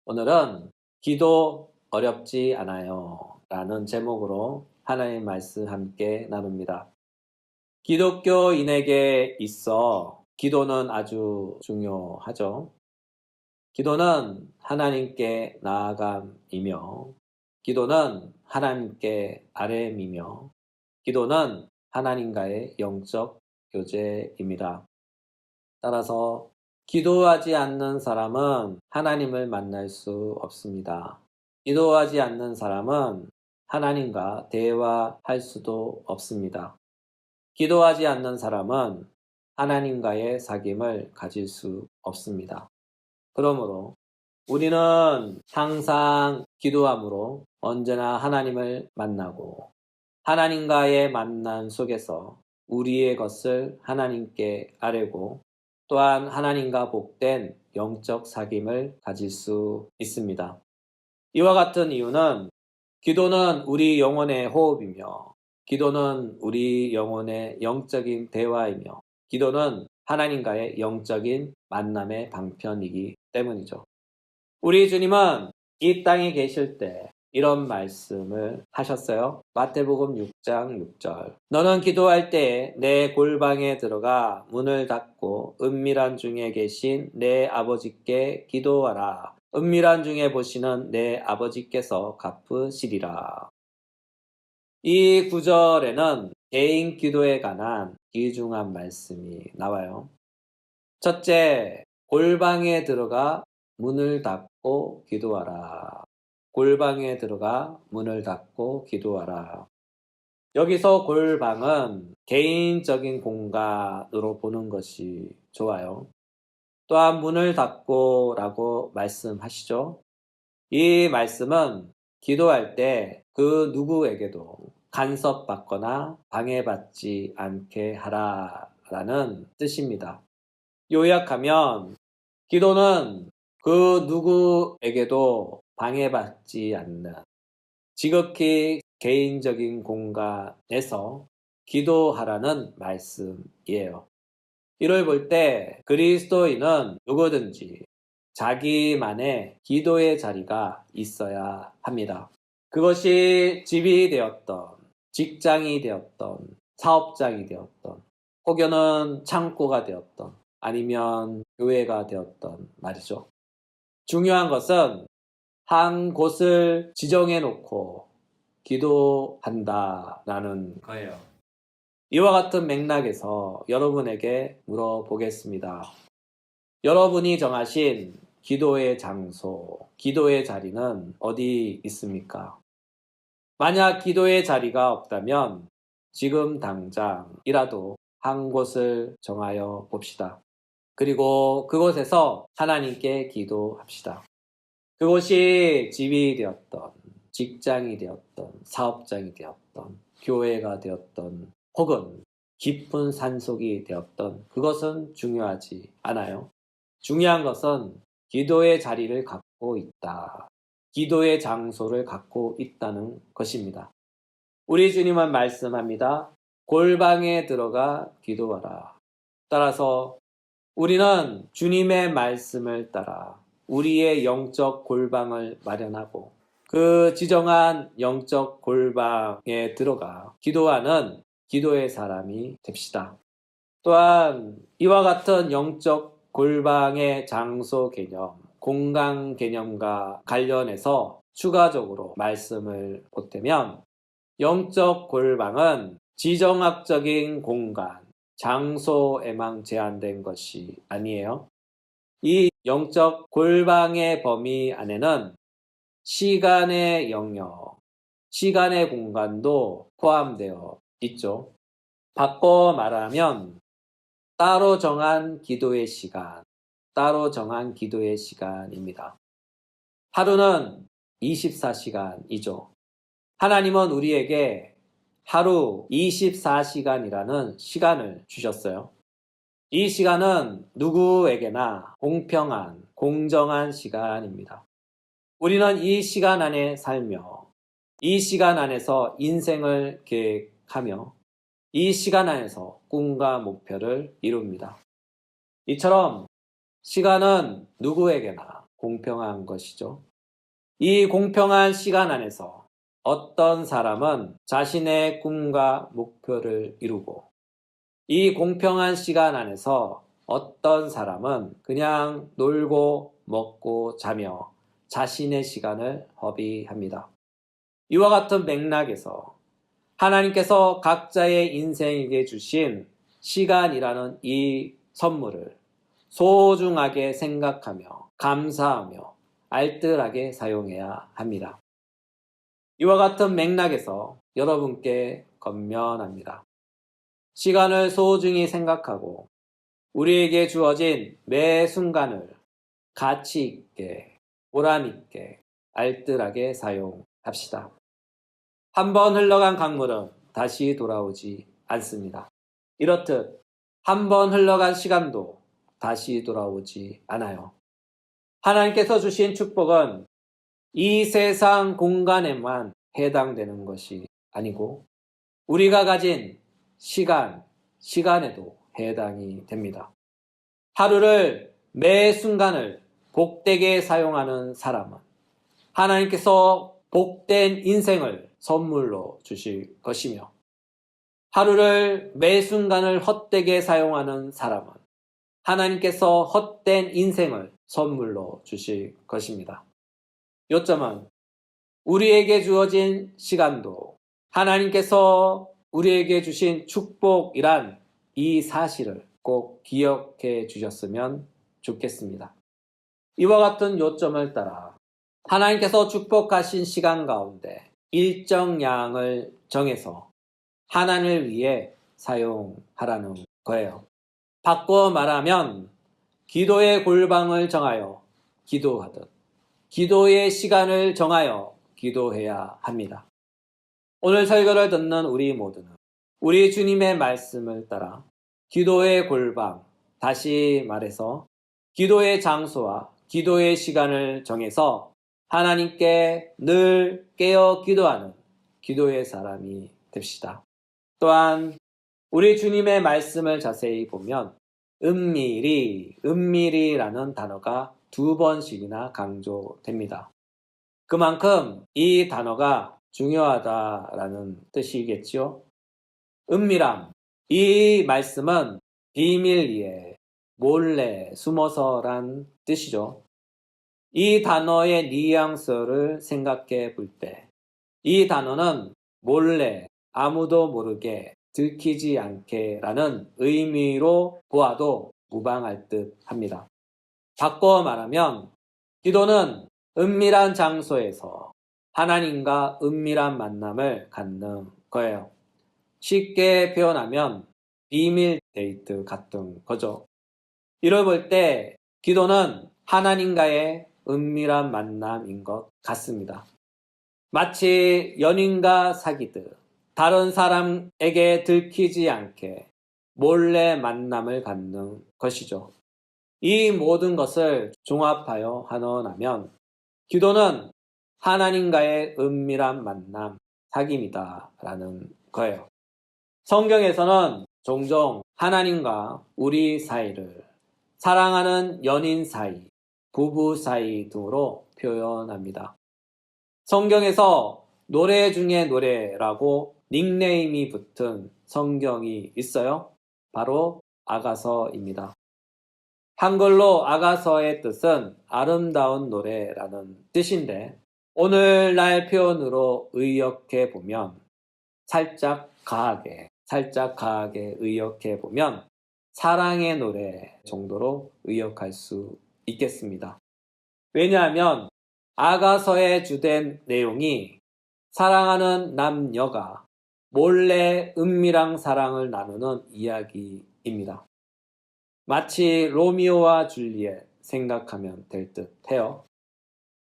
오늘은 기도 어렵지 않아요 라는 제목으로 하나님 말씀 함께 나눕니다. 기독교인에게 있어 기도는 아주 중요하죠. 기도는 하나님께 나아감이며, 기도는 하나님께 아뢰미며, 기도는 하나님과의 영적 교제입니다. 따라서 기도하지 않는 사람은 하나님을 만날 수 없습니다. 기도하지 않는 사람은 하나님과 대화할 수도 없습니다. 기도하지 않는 사람은 하나님과의 사귐을 가질 수 없습니다. 그러므로 우리는 항상 기도함으로 언제나 하나님을 만나고, 하나님과의 만남 속에서 우리의 것을 하나님께 아뢰고, 또한 하나님과 복된 영적 사귐을 가질 수 있습니다. 이와 같은 이유는 기도는 우리 영혼의 호흡이며, 기도는 우리 영혼의 영적인 대화이며, 기도는 하나님과의 영적인 만남의 방편이기 때문이죠. 우리 주님은 이 땅에 계실 때 이런 말씀을 하셨어요. 마태복음 6장 6절. 너는 기도할 때에 내 골방에 들어가 문을 닫고 은밀한 중에 계신 내 아버지께 기도하라. 은밀한 중에 보시는 내 아버지께서 갚으시리라. 이 구절에는 개인 기도에 관한 귀중한 말씀이 나와요. 첫째, 골방에 들어가 문을 닫고 기도하라. 골방에 들어가 문을 닫고 기도하라. 여기서 골방은 개인적인 공간으로 보는 것이 좋아요. 또한 문을 닫고 라고 말씀하시죠. 이 말씀은 기도할 때 그 누구에게도 간섭받거나 방해받지 않게 하라라는 뜻입니다. 요약하면 기도는 그 누구에게도 방해받지 않는 지극히 개인적인 공간에서 기도하라는 말씀이에요. 이를 볼 때 그리스도인은 누구든지 자기만의 기도의 자리가 있어야 합니다. 그것이 집이 되었던, 직장이 되었던, 사업장이 되었던, 혹여는 창고가 되었던, 아니면 교회가 되었던 말이죠. 중요한 것은 한 곳을 지정해 놓고 기도한다라는 거예요. 이와 같은 맥락에서 여러분에게 물어보겠습니다. 여러분이 정하신 기도의 장소, 기도의 자리는 어디 있습니까? 만약 기도의 자리가 없다면 지금 당장이라도 한 곳을 정하여 봅시다. 그리고 그곳에서 하나님께 기도합시다. 그곳이 집이 되었던, 직장이 되었던, 사업장이 되었던, 교회가 되었던, 혹은 깊은 산속이 되었던, 그것은 중요하지 않아요. 중요한 것은 기도의 자리를 갖고 있다. 기도의 장소를 갖고 있다는 것입니다. 우리 주님은 말씀합니다. 골방에 들어가 기도하라. 따라서 우리는 주님의 말씀을 따라 우리의 영적 골방을 마련하고 그 지정한 영적 골방에 들어가 기도하는 기도의 사람이 됩시다. 또한 이와 같은 영적 골방의 장소 개념, 공간 개념과 관련해서 추가적으로 말씀을 보태면 영적 골방은 지정학적인 공간, 장소에만 제한된 것이 아니에요. 이 영적 골방의 범위 안에는 시간의 영역, 시간의 공간도 포함되어 있죠. 바꿔 말하면 따로 정한 기도의 시간, 따로 정한 기도의 시간입니다. 하루는 24시간이죠. 하나님은 우리에게 하루 24시간이라는 시간을 주셨어요. 이 시간은 누구에게나 공평한, 공정한 시간입니다. 우리는 이 시간 안에 살며, 이 시간 안에서 인생을 계획하며, 이 시간 안에서 꿈과 목표를 이룹니다. 이처럼 시간은 누구에게나 공평한 것이죠. 이 공평한 시간 안에서 어떤 사람은 자신의 꿈과 목표를 이루고 이 공평한 시간 안에서 어떤 사람은 그냥 놀고 먹고 자며 자신의 시간을 허비합니다. 이와 같은 맥락에서 하나님께서 각자의 인생에게 주신 시간이라는 이 선물을 소중하게 생각하며 감사하며 알뜰하게 사용해야 합니다. 이와 같은 맥락에서 여러분께 권면합니다. 시간을 소중히 생각하고 우리에게 주어진 매 순간을 가치 있게, 보람 있게, 알뜰하게 사용합시다. 한번 흘러간 강물은 다시 돌아오지 않습니다. 이렇듯 한번 흘러간 시간도 다시 돌아오지 않아요. 하나님께서 주신 축복은 이 세상 공간에만 해당되는 것이 아니고 우리가 가진 시간에도 해당이 됩니다. 하루를 매 순간을 복되게 사용하는 사람은 하나님께서 복된 인생을 선물로 주실 것이며 하루를 매 순간을 헛되게 사용하는 사람은 하나님께서 헛된 인생을 선물로 주실 것입니다. 요점은 우리에게 주어진 시간도 하나님께서 우리에게 주신 축복이란 이 사실을 꼭 기억해 주셨으면 좋겠습니다. 이와 같은 요점을 따라 하나님께서 축복하신 시간 가운데 일정 양을 정해서 하나님을 위해 사용하라는 거예요. 바꿔 말하면 기도의 골방을 정하여 기도하듯 기도의 시간을 정하여 기도해야 합니다. 오늘 설교를 듣는 우리 모두는 우리 주님의 말씀을 따라 기도의 골방, 다시 말해서 기도의 장소와 기도의 시간을 정해서 하나님께 늘 깨어 기도하는 기도의 사람이 됩시다. 또한 우리 주님의 말씀을 자세히 보면 은밀히라는 단어가 2번씩이나 강조됩니다. 그만큼 이 단어가 중요하다라는 뜻이겠죠. 은밀함, 이 말씀은 비밀리에, 몰래, 숨어서란 뜻이죠. 이 단어의 뉘앙스를 생각해 볼 때, 이 단어는 몰래, 아무도 모르게, 들키지 않게 라는 의미로 보아도 무방할 듯 합니다. 바꿔 말하면 기도는 은밀한 장소에서 하나님과 은밀한 만남을 갖는 거예요. 쉽게 표현하면 비밀 데이트 같은 거죠. 이를 볼 때 기도는 하나님과의 은밀한 만남인 것 같습니다. 마치 연인과 사귀듯 다른 사람에게 들키지 않게 몰래 만남을 갖는 것이죠. 이 모든 것을 종합하여 한원하면 기도는 하나님과의 은밀한 만남, 사귐이다 라는 거예요. 성경에서는 종종 하나님과 우리 사이를 사랑하는 연인 사이, 부부 사이 등으로 표현합니다. 성경에서 노래 중에 노래라고 닉네임이 붙은 성경이 있어요. 바로 아가서입니다. 한글로 아가서의 뜻은 아름다운 노래라는 뜻인데 오늘날 표현으로 의역해 보면 살짝 가하게 의역해 보면 사랑의 노래 정도로 의역할 수 있겠습니다. 왜냐하면 아가서의 주된 내용이 사랑하는 남녀가 몰래 은밀한 사랑을 나누는 이야기입니다. 마치 로미오와 줄리엣 생각하면 될 듯해요.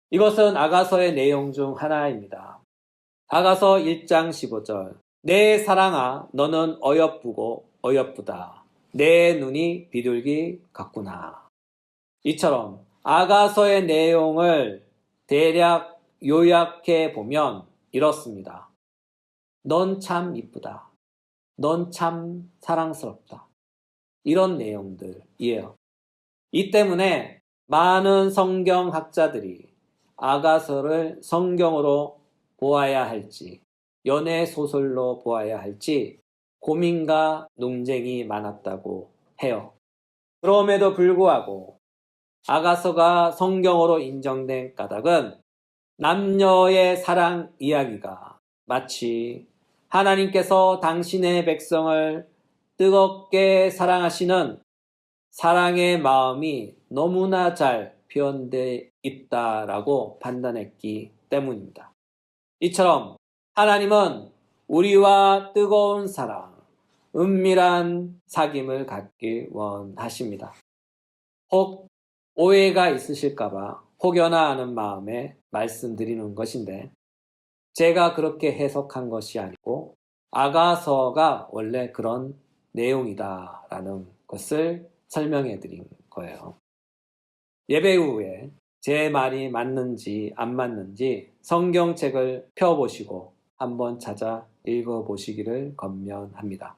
이것은 아가서의 내용 중 하나입니다. 아가서 1장 15절 내 사랑아 너는 어여쁘고 어여쁘다. 내 눈이 비둘기 같구나. 이처럼 아가서의 내용을 대략 요약해 보면 이렇습니다. 넌 참 이쁘다. 넌 참 사랑스럽다. 이런 내용들이에요. 이 때문에 많은 성경학자들이 아가서를 성경으로 보아야 할지, 연애 소설로 보아야 할지 고민과 논쟁이 많았다고 해요. 그럼에도 불구하고 아가서가 성경으로 인정된 까닭은 남녀의 사랑 이야기가 마치 하나님께서 당신의 백성을 뜨겁게 사랑하시는 사랑의 마음이 너무나 잘 표현되어 있다라고 판단했기 때문입니다. 이처럼 하나님은 우리와 뜨거운 사랑, 은밀한 사귐을 갖길 원하십니다. 혹 오해가 있으실까봐 혹여나 하는 마음에 말씀드리는 것인데, 제가 그렇게 해석한 것이 아니고 아가서가 원래 그런 내용이다라는 것을 설명해 드린 거예요. 예배 후에 제 말이 맞는지 안 맞는지 성경책을 펴보시고 한번 찾아 읽어보시기를 권면합니다.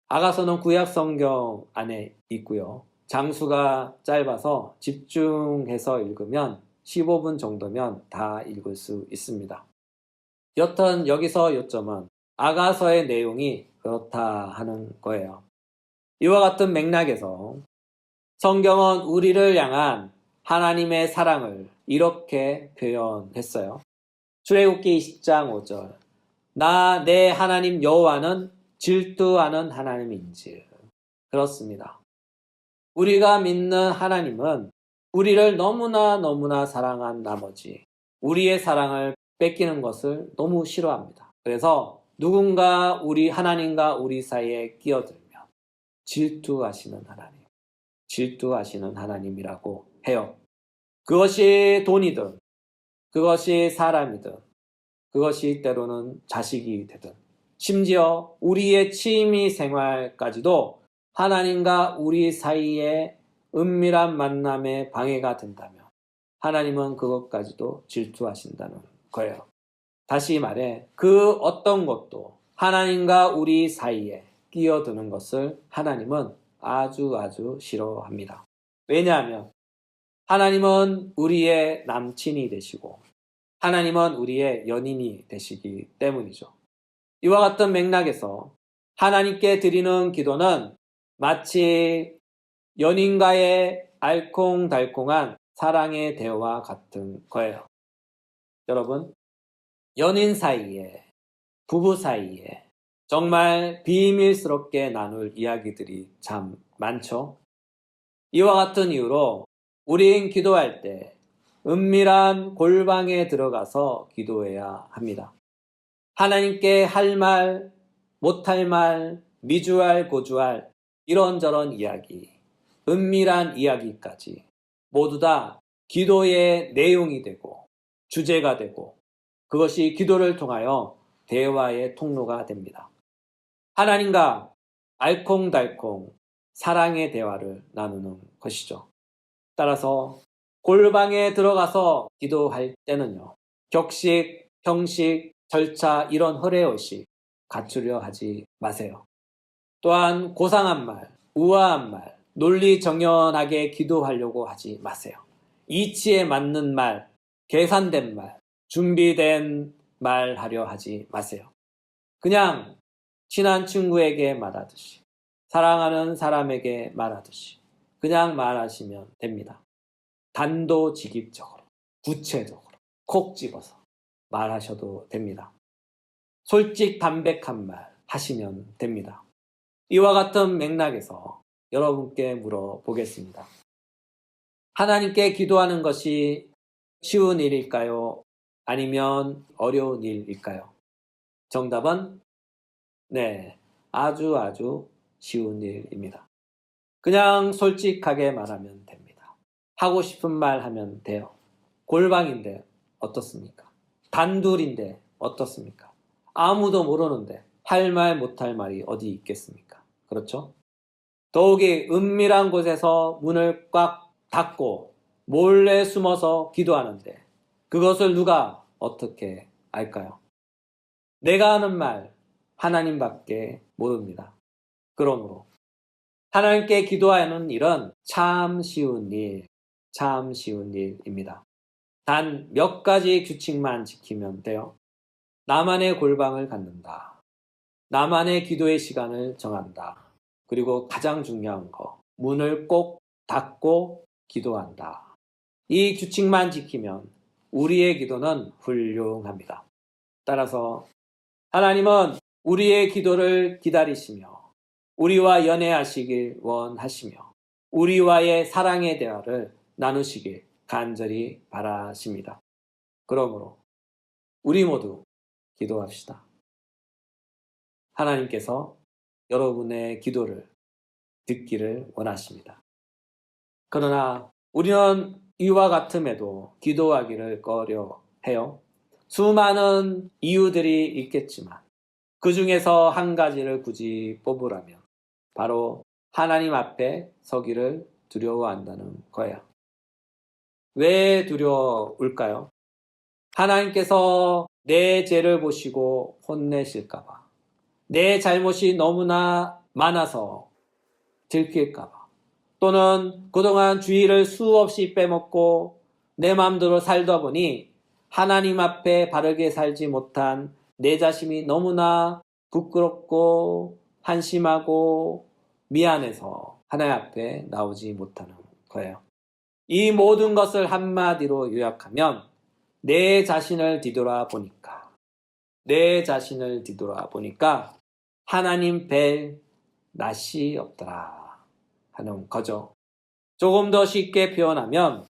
아가서는 구약 성경 안에 있고요. 장수가 짧아서 집중해서 읽으면 15분 정도면 다 읽을 수 있습니다. 여튼 여기서 요점은 아가서의 내용이 그렇다 하는 거예요. 이와 같은 맥락에서 성경은 우리를 향한 하나님의 사랑을 이렇게 표현했어요. 출애굽기 20장 5절, 나 내 하나님 여호와는 질투하는 하나님인지. 그렇습니다. 우리가 믿는 하나님은 우리를 너무나 사랑한 나머지 우리의 사랑을 뺏기는 것을 너무 싫어합니다. 그래서 누군가 우리 하나님과 우리 사이에 끼어들면 질투하시는 하나님이라고 해요. 그것이 돈이든, 그것이 사람이든, 그것이 때로는 자식이 되든, 심지어 우리의 취미 생활까지도 하나님과 우리 사이에 은밀한 만남에 방해가 된다면 하나님은 그것까지도 질투하신다는 거예요. 다시 말해 그 어떤 것도 하나님과 우리 사이에 끼어드는 것을 하나님은 아주 싫어합니다. 왜냐하면 하나님은 우리의 남친이 되시고 하나님은 우리의 연인이 되시기 때문이죠. 이와 같은 맥락에서 하나님께 드리는 기도는 마치 연인과의 알콩달콩한 사랑의 대화와 같은 거예요. 여러분, 연인 사이에, 부부 사이에 정말 비밀스럽게 나눌 이야기들이 참 많죠. 이와 같은 이유로 우린 기도할 때 은밀한 골방에 들어가서 기도해야 합니다. 하나님께 할 말, 못할 말, 미주알, 고주알, 이런저런 이야기, 은밀한 이야기까지 모두 다 기도의 내용이 되고 주제가 되고 그것이 기도를 통하여 대화의 통로가 됩니다. 하나님과 알콩달콩 사랑의 대화를 나누는 것이죠. 따라서 골방에 들어가서 기도할 때는요, 격식, 형식, 절차 이런 허례의식 갖추려 하지 마세요. 또한 고상한 말, 우아한 말, 논리정연하게 기도하려고 하지 마세요. 이치에 맞는 말, 계산된 말, 준비된 말 하려 하지 마세요. 그냥 친한 친구에게 말하듯이, 사랑하는 사람에게 말하듯이 그냥 말하시면 됩니다. 단도직입적으로, 구체적으로, 콕 집어서 말하셔도 됩니다. 솔직 담백한 말 하시면 됩니다. 이와 같은 맥락에서 여러분께 물어보겠습니다. 하나님께 기도하는 것이 쉬운 일일까요? 아니면 어려운 일일까요? 정답은 네, 아주 쉬운 일입니다. 그냥 솔직하게 말하면 됩니다. 하고 싶은 말 하면 돼요. 골방인데 어떻습니까? 단둘인데 어떻습니까? 아무도 모르는데 할 말 못할 말이 어디 있겠습니까? 그렇죠? 더욱이 은밀한 곳에서 문을 꽉 닫고 몰래 숨어서 기도하는데 그것을 누가 어떻게 알까요? 내가 하는 말 하나님밖에 모릅니다. 그러므로 하나님께 기도하는 일은 참 쉬운 일, 참 쉬운 일입니다. 단 몇 가지 규칙만 지키면 돼요. 나만의 골방을 갖는다. 나만의 기도의 시간을 정한다. 그리고 가장 중요한 거, 문을 꼭 닫고 기도한다. 이 규칙만 지키면 우리의 기도는 훌륭합니다. 따라서 하나님은 우리의 기도를 기다리시며 우리와 연애하시길 원하시며 우리와의 사랑의 대화를 나누시길 간절히 바라십니다. 그러므로 우리 모두 기도합시다. 하나님께서 여러분의 기도를 듣기를 원하십니다. 그러나 우리는 이와 같음에도 기도하기를 꺼려해요. 수많은 이유들이 있겠지만 그 중에서 한 가지를 굳이 뽑으라면 바로 하나님 앞에 서기를 두려워한다는 거예요. 왜 두려울까요? 하나님께서 내 죄를 보시고 혼내실까봐, 내 잘못이 너무나 많아서 들킬까봐, 또는 그동안 주의를 수없이 빼먹고 내 마음대로 살다 보니 하나님 앞에 바르게 살지 못한 내 자신이 너무나 부끄럽고 한심하고 미안해서 하나님 앞에 나오지 못하는 거예요. 이 모든 것을 한마디로 요약하면 내 자신을 뒤돌아보니까 하나님 뵐 낯이 없더라 하는 거죠. 조금 더 쉽게 표현하면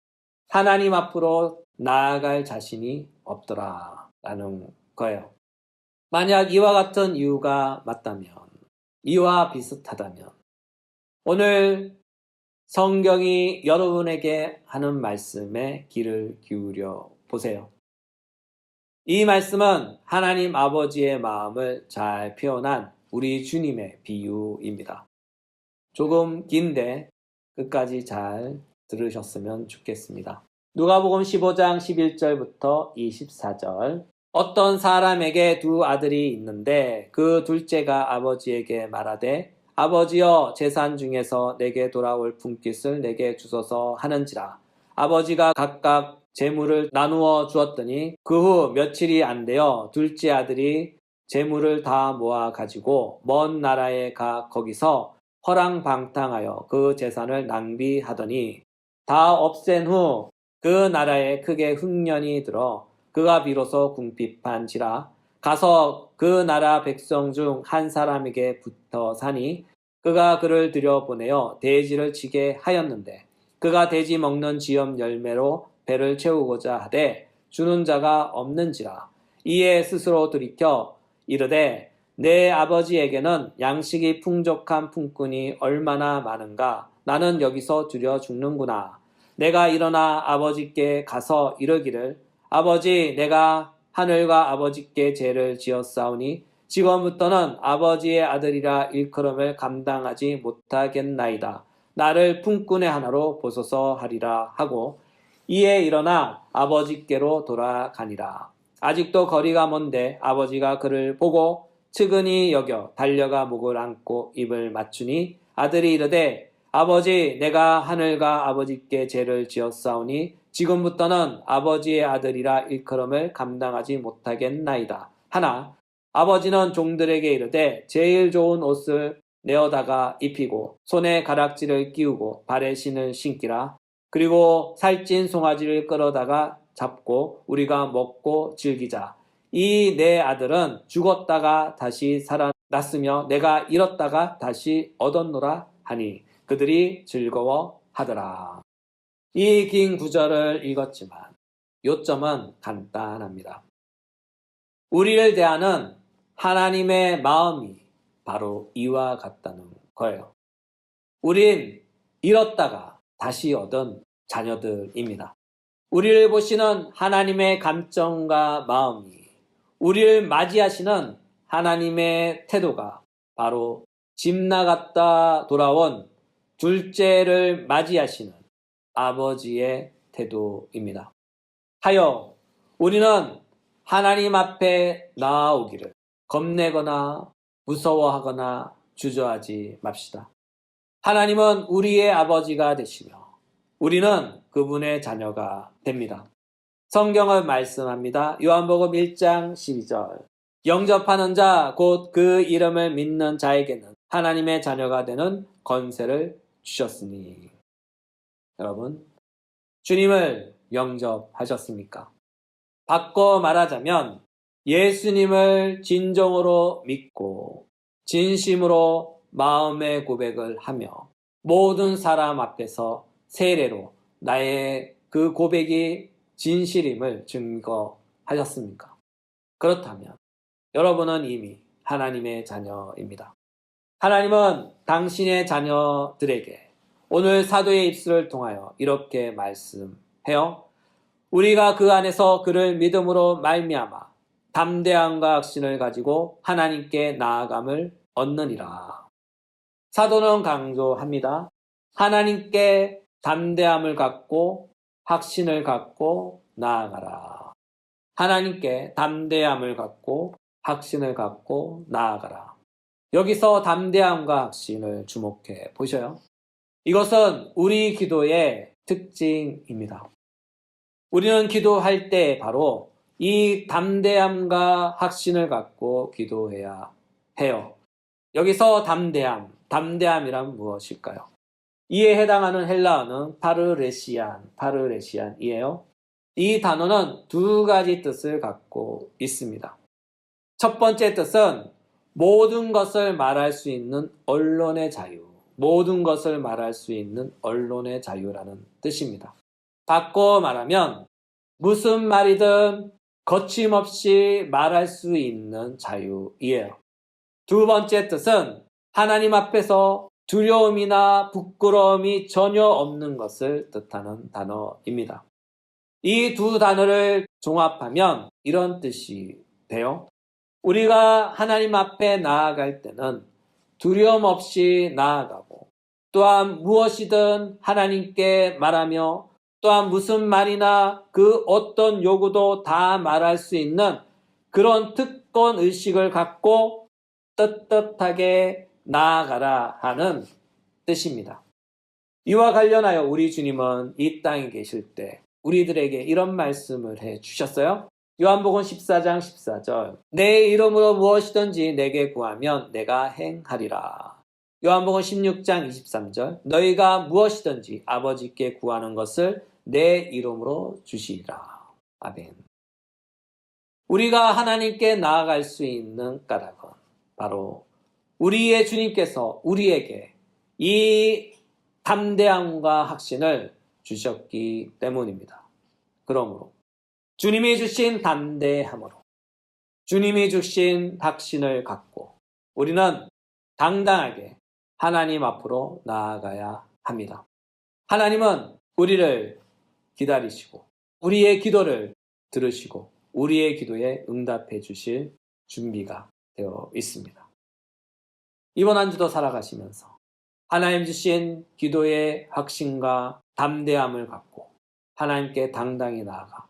하나님 앞으로 나아갈 자신이 없더라 라는 거예요. 만약 이와 같은 이유가 맞다면, 이와 비슷하다면 오늘 성경이 여러분에게 하는 말씀에 귀를 기울여 보세요. 이 말씀은 하나님 아버지의 마음을 잘 표현한 우리 주님의 비유입니다. 조금 긴데 끝까지 잘 들으셨으면 좋겠습니다. 누가복음 15장 11절부터 24절. 어떤 사람에게 두 아들이 있는데 그 둘째가 아버지에게 말하되 아버지여 재산 중에서 내게 돌아올 분깃을 내게 주소서 하는지라. 아버지가 각각 재물을 나누어 주었더니 그 후 며칠이 안 되어 둘째 아들이 재물을 다 모아 가지고 먼 나라에 가 거기서 허랑방탕하여 그 재산을 낭비하더니 다 없앤 후 그 나라에 크게 흉년이 들어 그가 비로소 궁핍한지라. 가서 그 나라 백성 중 한 사람에게 붙어 사니 그가 그를 들여보내어 돼지를 치게 하였는데 그가 돼지 먹는 지염 열매로 배를 채우고자 하되 주는 자가 없는지라. 이에 스스로 돌이켜 이르되 내 아버지에게는 양식이 풍족한 품꾼이 얼마나 많은가. 나는 여기서 두려 죽는구나. 내가 일어나 아버지께 가서 이르기를 아버지, 내가 하늘과 아버지께 죄를 지었사오니 지금부터는 아버지의 아들이라 일컬음을 감당하지 못하겠나이다. 나를 품꾼의 하나로 보소서 하리라 하고 이에 일어나 아버지께로 돌아가니라. 아직도 거리가 먼데 아버지가 그를 보고 측은히 여겨 달려가 목을 안고 입을 맞추니 아들이 이르되 아버지, 내가 하늘과 아버지께 죄를 지었사오니 지금부터는 아버지의 아들이라 일컬음을 감당하지 못하겠나이다. 하나 아버지는 종들에게 이르되 제일 좋은 옷을 내어다가 입히고 손에 가락지를 끼우고 발에 신을 신기라. 그리고 살찐 송아지를 끌어다가 잡고 우리가 먹고 즐기자. 이 내 아들은 죽었다가 다시 살아났으며 내가 잃었다가 다시 얻었노라 하니 그들이 즐거워하더라. 이 긴 구절을 읽었지만 요점은 간단합니다. 우리를 대하는 하나님의 마음이 바로 이와 같다는 거예요. 우린 잃었다가 다시 얻은 자녀들입니다. 우리를 보시는 하나님의 감정과 마음이, 우리를 맞이하시는 하나님의 태도가 바로 집 나갔다 돌아온 둘째를 맞이하시는 아버지의 태도입니다. 하여 우리는 하나님 앞에 나아오기를 겁내거나 무서워하거나 주저하지 맙시다. 하나님은 우리의 아버지가 되시며 우리는 그분의 자녀가 됩니다. 성경은 말씀합니다. 요한복음 1장 12절. 영접하는 자, 곧 그 이름을 믿는 자에게는 하나님의 자녀가 되는 권세를 주셨으니. 여러분, 주님을 영접하셨습니까? 바꿔 말하자면 예수님을 진정으로 믿고 진심으로 마음의 고백을 하며 모든 사람 앞에서 세례로 나의 그 고백이 진실임을 증거하셨습니까? 그렇다면 여러분은 이미 하나님의 자녀입니다. 하나님은 당신의 자녀들에게 오늘 사도의 입술을 통하여 이렇게 말씀해요. 우리가 그 안에서 그를 믿음으로 말미암아 담대함과 확신을 가지고 하나님께 나아감을 얻느니라. 사도는 강조합니다. 하나님께 담대함을 갖고 확신을 갖고 나아가라. 하나님께 담대함을 갖고 확신을 갖고 나아가라. 여기서 담대함과 확신을 주목해 보셔요. 이것은 우리 기도의 특징입니다. 우리는 기도할 때 바로 이 담대함과 확신을 갖고 기도해야 해요. 여기서 담대함이란 무엇일까요? 이에 해당하는 헬라어는 파르레시안이에요. 이 단어는 두 가지 뜻을 갖고 있습니다. 첫 번째 뜻은 모든 것을 말할 수 있는 언론의 자유, 모든 것을 말할 수 있는 언론의 자유라는 뜻입니다. 바꿔 말하면 무슨 말이든 거침없이 말할 수 있는 자유이에요. 두 번째 뜻은 하나님 앞에서 두려움이나 부끄러움이 전혀 없는 것을 뜻하는 단어입니다. 이 두 단어를 종합하면 이런 뜻이 돼요. 우리가 하나님 앞에 나아갈 때는 두려움 없이 나아가고 또한 무엇이든 하나님께 말하며 또한 무슨 말이나 그 어떤 요구도 다 말할 수 있는 그런 특권 의식을 갖고 떳떳하게 나아가라 하는 뜻입니다. 이와 관련하여 우리 주님은 이 땅에 계실 때 우리들에게 이런 말씀을 해 주셨어요. 요한복음 14장 14절. 내 이름으로 무엇이든지 내게 구하면 내가 행하리라. 요한복음 16장 23절. 너희가 무엇이든지 아버지께 구하는 것을 내 이름으로 주시리라. 아멘. 우리가 하나님께 나아갈 수 있는 까닭은 바로 우리의 주님께서 우리에게 이 담대함과 확신을 주셨기 때문입니다. 그러므로 주님이 주신 담대함으로 주님이 주신 확신을 갖고 우리는 당당하게 하나님 앞으로 나아가야 합니다. 하나님은 우리를 기다리시고 우리의 기도를 들으시고 우리의 기도에 응답해 주실 준비가 되어 있습니다. 이번 한 주도 살아가시면서 하나님 주신 기도의 확신과 담대함을 갖고 하나님께 당당히 나아가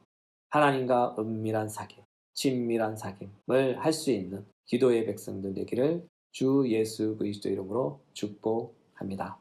하나님과 은밀한 사귐, 친밀한 사귐을 할 수 있는 기도의 백성들 되기를 주 예수 그리스도 이름으로 축복합니다.